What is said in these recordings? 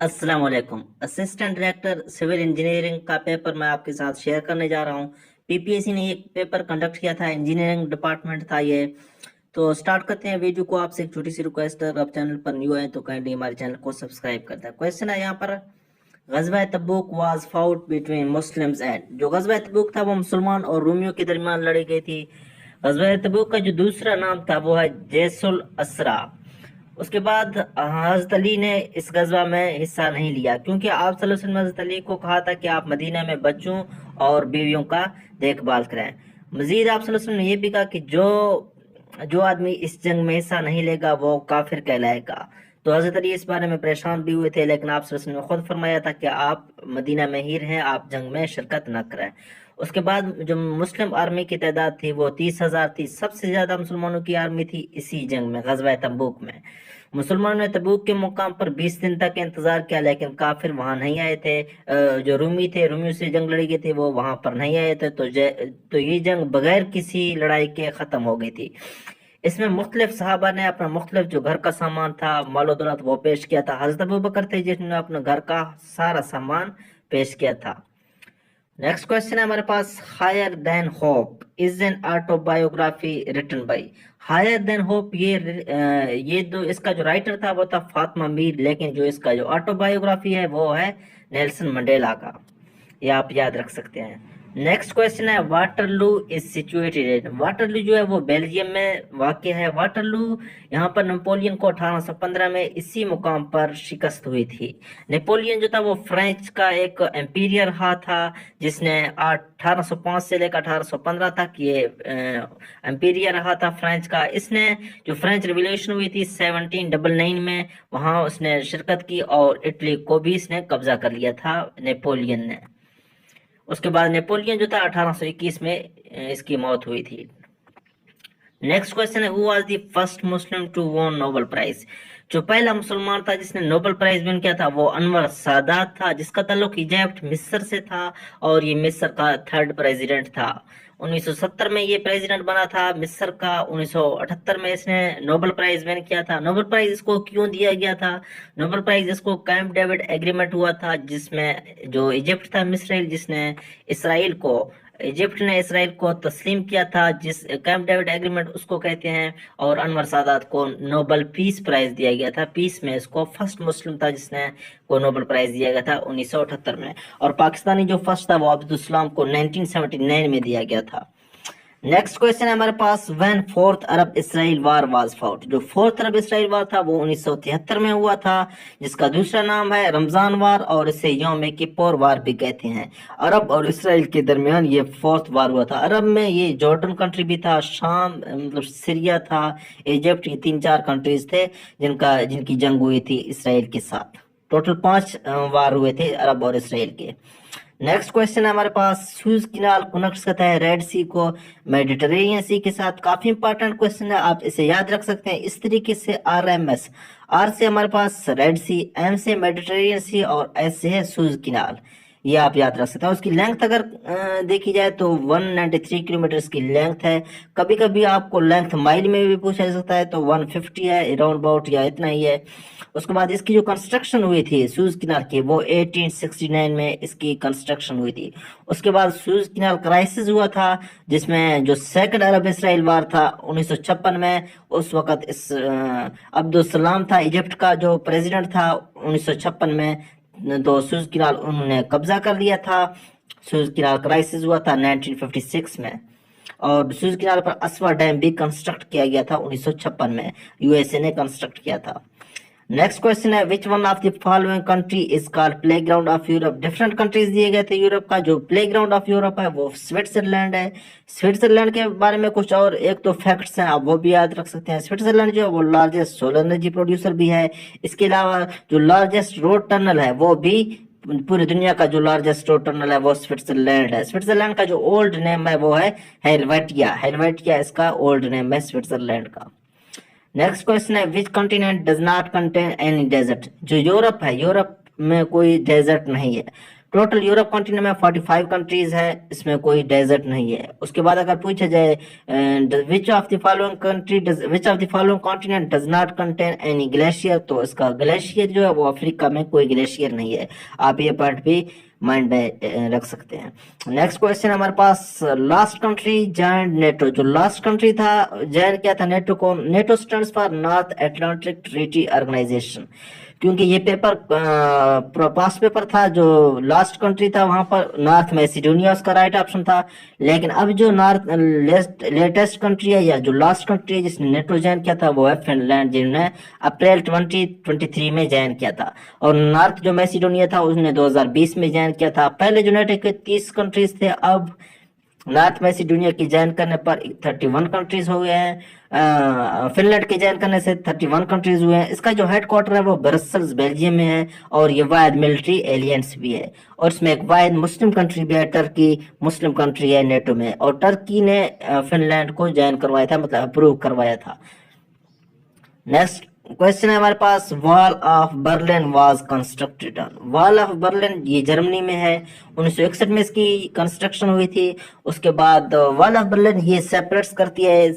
अस्सलाम वालेकुम। Assistant director civil engineering का पेपर मैं आपके साथ शेयर करने जा रहा हूँ। पीपीएससी ने एक पेपर कंडक्ट किया था, इंजीनियरिंग डिपार्टमेंट था ये। तो स्टार्ट करते हैं वीडियो को। आपसे एक छोटी सी रिक्वेस्ट है, अगर आप चैनल पर न्यू है तो काइंडली हमारे चैनल को सब्सक्राइब कर दें। क्वेश्चन है यहाँ पर, Ghazwa Tabuk was fought between Muslims and. जो गज़वा तबूक था वो मुसलमान और रोमियो के दरमियान लड़ी गई थी। गज़वा तबूक का जो दूसरा नाम था वो है जैसुल असरा। उसके बाद हजरत अली ने इस गजवा में हिस्सा नहीं लिया, क्योंकि आप सल्लल्लाहु अलैहि वसल्लम हजरत अली को कहा था कि आप मदीना में बच्चों और बीवियों का देखभाल करें। मजीद आप सल्लल्लाहु अलैहि वसल्लम ने यह भी कहा कि जो जो आदमी इस जंग में हिस्सा नहीं लेगा वो काफिर कहलाएगा। तो हजरत अली इस बारे में परेशान भी हुए थे, लेकिन आप सल्लल्लाहु अलैहि वसल्लम ने खुद फरमाया था कि आप मदीना में ही रहें, आप जंग में शिरकत न करें। उसके बाद जो मुस्लिम आर्मी की तादाद थी वो 30,000 थी। सबसे ज्यादा मुसलमानों की आर्मी थी इसी जंग में, गजवा तबूक में। मुसलमानों ने तबूक के मुकाम पर 20 दिन तक इंतजार किया, लेकिन काफिर वहां नहीं आए थे। जो रूमी थे, रूमियों से जंग लड़ी गई थी, वो वहां पर नहीं आए थे। तो ये जंग बगैर किसी लड़ाई के खत्म हो गई थी। इसमें मुख्तलिफ सहाबा ने अपना मुख्तलिफ जो घर का सामान था, मालो दौलत, वो पेश किया था। हजरत अबू बकर थे जिन्होंने अपने घर का सारा सामान पेश किया था। नेक्स्ट क्वेश्चन है हमारे पास, Higher than Hope is an autobiography written by. Higher than Hope, ये जो इसका जो राइटर था वो था फातिमा मीर, लेकिन जो इसका जो ऑटोबायोग्राफी है वो है नेल्सन मंडेला का। ये आप याद रख सकते हैं। नेक्स्ट क्वेश्चन है, Waterloo is situated in. Waterloo जो है वो बेल्जियम में वाक़ है। वाटरलू, यहाँ पर नेपोलियन को 1815 में इसी मुकाम पर शिकस्त हुई थी। नेपोलियन जो था वो फ्रेंच का एक एम्पीरियर रहा था, जिसने 1805 से लेकर 1815 तक ये एम्पीरियर रहा था फ्रेंच का। इसने जो फ्रेंच रिवॉल्यूशन हुई थी 1799 में, वहां उसने शिरकत की और इटली को भी इसने कब्जा कर लिया था, नेपोलियन ने। उसके बाद नेपोलियन जो था 1821 में इसकी मौत हुई थी। नेक्स्ट क्वेश्चन है, who was the first Muslim to won Nobel prize. जो पहला मुसलमान था जिसने नोबेल प्राइज विन किया था वो अनवर सादात था, जिसका ताल्लुक इजिप्ट मिस्र से था, और ये मिस्र का थर्ड प्रेसिडेंट था। 1970 में ये प्रेसिडेंट बना था मिस्र का। 1978 में इसने नोबेल प्राइज विन किया था। नोबेल प्राइज इसको क्यों दिया गया था? नोबेल प्राइज इसको कैंप डेविड एग्रीमेंट हुआ था, जिसमें जो इजिप्ट था, मिस्र, जिसने इसराइल को इजिप्ट ने इसराइल को तस्लीम किया था, जिस कैंप डेविड एग्रीमेंट उसको कहते हैं। और अनवर सादात को नोबेल पीस प्राइज दिया गया था। पीस में इसको फर्स्ट मुस्लिम था जिसने को नोबेल प्राइज दिया गया था 1978 में। और पाकिस्तानी जो फर्स्ट था वो अब्दुल सलाम को 1979 में दिया गया था। नेक्स्ट क्वेश्चन है हमारे पास, when fourth Arab Israel war was fought. जो फोर्थ अरब इसराइल वार था वो 1973 में हुआ था, जिसका दूसरा नाम है रमजान वार, और इसे यौम किप्पुर वार भी कहते हैं। अरब और इसराइल के दरमियान ये फोर्थ वार हुआ था। अरब में ये जॉर्डन कंट्री भी था, शाम मतलब सीरिया था, इजिप्ट, ये 3-4 कंट्रीज थे जिनकी जंग हुई थी इसराइल के साथ। टोटल 5 वार हुए थे अरब और इसराइल के। नेक्स्ट क्वेश्चन है हमारे पास, सूज किनाल कनेक्ट करता है रेड सी को मेडिटेरेनियन सी के साथ। काफी इंपॉर्टेंट क्वेश्चन है, आप इसे याद रख सकते हैं इस तरीके से। RMS, आर से हमारे पास रेड सी, एम से मेडिटेरेनियन सी, और एस से है सूज किनाल। ये आप याद रख सकते हैं। उसकी लेंथ अगर देखी जाए तो 193 किलोमीटर की लेंथ है। कभी कभी आपको लेंथ माइल में भी पूछा जा सकता है, तो 150 है अराउंड अबाउट, या इतना ही है। उसके बाद इसकी जो कंस्ट्रक्शन हुई थी सूज किनाल की, वो 1869 में इसकी कंस्ट्रक्शन हुई थी। उसके बाद सूज किनाल क्राइसिस हुआ था, जिसमें जो सेकंड अरब इसराइल वार था 1956 में। उस वक्त इस अब्दुल सलाम था इजिप्ट का जो प्रेसिडेंट था 1956 में। तो सूज किनाल उन्होंने कब्जा कर लिया था। सूज किनाल क्राइसिस हुआ था 1956 में। और सूज किनाल पर अस्वा डैम भी कंस्ट्रक्ट किया गया था 1956 में, यूएसए ने कंस्ट्रक्ट किया था। नेक्स्ट क्वेश्चन है, which one of the following country is called playground of Europe. Different countries दिए गए थे यूरोप का। जो प्लेग्राउंड ऑफ यूरोप है वो स्विट्जरलैंड है। स्विट्जरलैंड के बारे में कुछ और एक तो फैक्ट्स हैं, आप वो भी याद रख सकते हैं। स्विट्जरलैंड जो है वो लार्जेस्ट सोलर एनर्जी प्रोड्यूसर भी है। इसके अलावा जो लार्जेस्ट रोड टनल है वो भी, पूरी दुनिया का जो लार्जेस्ट रोड टनल है वो स्विट्जरलैंड है। स्विट्जरलैंड का जो ओल्ड नेम है वो है हेलवेटिया। हेलवेटिया इसका ओल्ड नेम है स्विट्जरलैंड का। नेक्स्ट क्वेश्चन है, which continent does not contain any desert. जो यूरोप है, यूरोप में कोई डेजर्ट नहीं है। टोटल यूरोप कॉन्टिनेंट में 45 कंट्रीज है, इसमें कोई डेजर्ट नहीं है। उसके बाद अगर पूछा जाए which of the following continent does not contain any glacier, तो इसका ग्लेशियर जो है वो अफ्रीका में कोई ग्लेशियर नहीं है। आप ये पार्ट भी माइंड में रख सकते हैं। नेक्स्ट क्वेश्चन हमारे पास, लास्ट कंट्री जॉइंड नेटो। जो लास्ट कंट्री था जॉइन किया था नेटो को, NATO stands for North Atlantic Treaty Organisation. क्योंकि ये पेपर पास पेपर था, जो लास्ट कंट्री था वहां पर नॉर्थ मैसिडोनिया उसका राइट ऑप्शन था। लेकिन अब जो नॉर्थ लेटेस्ट कंट्री है या जो लास्ट कंट्री है जिसने नेटो ज्वाइन किया था वो है फिनलैंड, जिन्होंने अप्रैल 2023 में ज्वाइन किया था। और नॉर्थ जो मैसिडोनिया था उसने 2020 में ज्वाइन किया था। पहले जो नेटो के 30 कंट्रीज थे, अब नॉर्थ मैसिडोनिया की ज्वाइन करने पर 31 कंट्रीज हो गए हैं। फिनलैंड के ज्वाइन करने से 31 कंट्रीज हुए हैं। इसका जो हेडक्वार्टर है वो ब्रसल्स बेल्जियम में है और ये वाहिद मिलिट्री एलियंस भी है। और इसमें एक वाहिद मुस्लिम कंट्री भी है, टर्की मुस्लिम कंट्री है नेटो में। और टर्की ने फिनलैंड को ज्वाइन करवाया था, मतलब अप्रूव करवाया था। नेक्स्ट क्वेश्चन है हमारे पास, wall of Berlin was constructed. Wall of Berlin ये जर्मनी में है, 1961 में इसकी कंस्ट्रक्शन हुई थी। उसके बाद वॉल ऑफ बर्लिन ये सेपरेट्स करती है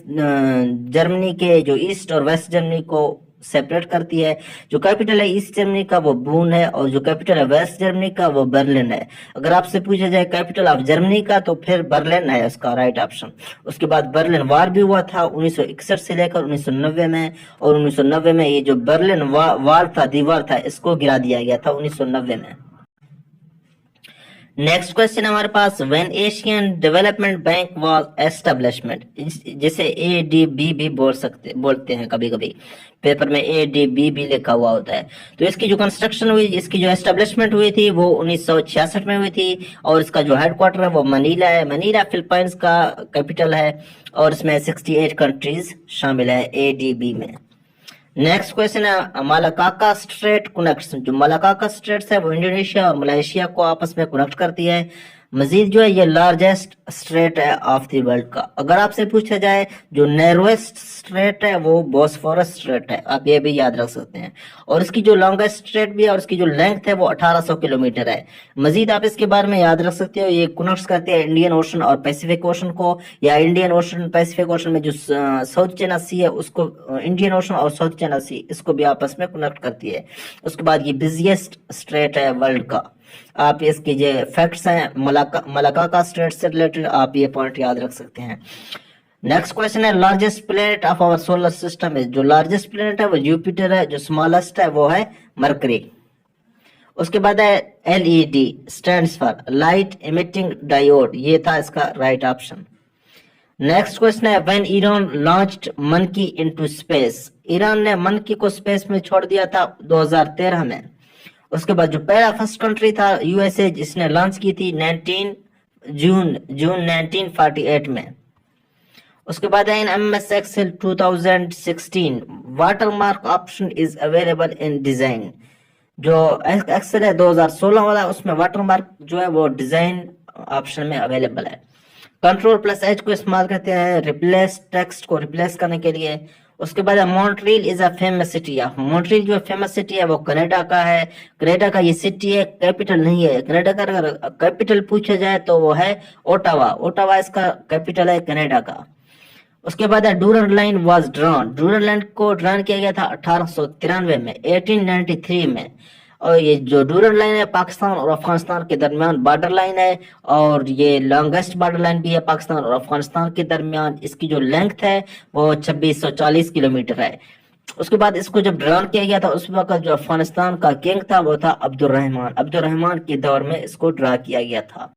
जर्मनी के जो ईस्ट और वेस्ट जर्मनी को सेपरेट करती है। जो कैपिटल है ईस्ट जर्मनी का वो बून है और जो कैपिटल है वेस्ट जर्मनी का वो बर्लिन है। अगर आपसे पूछा जाए कैपिटल ऑफ जर्मनी का तो फिर बर्लिन है उसका राइट ऑप्शन। उसके बाद बर्लिन वार भी हुआ था 1961 से लेकर 1990 में, और 1990 में ये जो बर्लिन वार था, दीवार था, इसको गिरा दिया गया था 1990 में। नेक्स्ट क्वेश्चन हमारे पास, when Asian Development Bank was establishment, जिसे ADB भी बोलते हैं, कभी कभी पेपर में ADB भी लिखा हुआ होता है। तो इसकी जो कंस्ट्रक्शन हुई, इसकी जो एस्टेब्लिशमेंट हुई थी वो 1966 में हुई थी। और इसका जो हेडक्वार्टर है वो मनीला है। मनीला फिलीपींस का कैपिटल है और इसमें 68 कंट्रीज शामिल है ADB में। नेक्स्ट क्वेश्चन है, मलाक्का स्ट्रेट कनेक्ट्स। जो मलाक्का स्ट्रेट्स है वो इंडोनेशिया और मलेशिया को आपस में कनेक्ट करती है। मजीद जो है ये लार्जेस्ट स्ट्रेट है ऑफ द वर्ल्ड का। अगर आपसे पूछा जाए जो नैरोएस्ट स्ट्रेट है वो बॉस्फोरस स्ट्रेट है, आप ये भी याद रख सकते हैं। और इसकी जो लॉन्गेस्ट स्ट्रेट भी है और इसकी जो लेंथ है वो 1800 किलोमीटर है। मजीद आप इसके बारे में याद रख सकते हो, ये कनेक्ट करती है इंडियन ओशन और पैसिफिक ओशन को, या इंडियन ओशन पैसिफिक ओशन में जो साउथ चाइना सी है उसको, इंडियन ओशन और साउथ चाइना सी, इसको भी आपस में कनेक्ट करती है। उसके बाद ये बिजिएस्ट स्ट्रेट है वर्ल्ड का। आप इसके जो फैक्ट्स हैं मलाक्का स्ट्रेट से रिलेटेड, आप ये पॉइंट याद रख सकते हैं। नेक्स्ट क्वेश्चन है, largest planet of our solar system है। जो लार्जेस्ट प्लेनेट है वो जुपिटर है, जो स्मॉलेस्ट है वो है मरकरी। उसके बाद है LED stands for light emitting diode, ये था इसका राइट ऑप्शन। नेक्स्ट क्वेश्चन है, when Iran launched monkey into space. Iran ने मंकी को स्पेस में छोड़ दिया था 2013 में। उसके बाद जो पहला फर्स्ट कंट्री था USA, जिसने लॉन्च की थी जून 1948 में। उसके बाद है इन MS Excel 2016 watermark option is available in design. जो एक्सेल है 2016 वाला, उसमें वाटरमार्क जो है वो डिजाइन ऑप्शन में अवेलेबल है। Ctrl+H को इस्तेमाल करते हैं रिप्लेस टेक्स्ट को रिप्लेस करने के लिए। उसके बाद Montreal is a famous city. Montreal जो फेमस सिटी है वो कनाडा का है। कनाडा का ये सिटी है, कैपिटल नहीं है। कनाडा का अगर कैपिटल पूछा जाए तो वो है ओटावा। ओटावा इसका कैपिटल है कनाडा का। उसके बाद है Durand line was drawn. Durand line को ड्रॉन किया गया था 1893 में, 1893 में। और ये जो डूरन लाइन है पाकिस्तान और अफगानिस्तान के दरमियान बॉर्डर लाइन है, और ये लॉन्गेस्ट बॉर्डर लाइन भी है पाकिस्तान और अफगानिस्तान के दरमियान। इसकी जो लेंथ है वो 2640 किलोमीटर है। उसके बाद इसको जब ड्रॉन किया गया था उस वक्त जो अफगानिस्तान का किंग था वो था अब्दुल रहमान के दौर में इसको ड्रा किया गया था।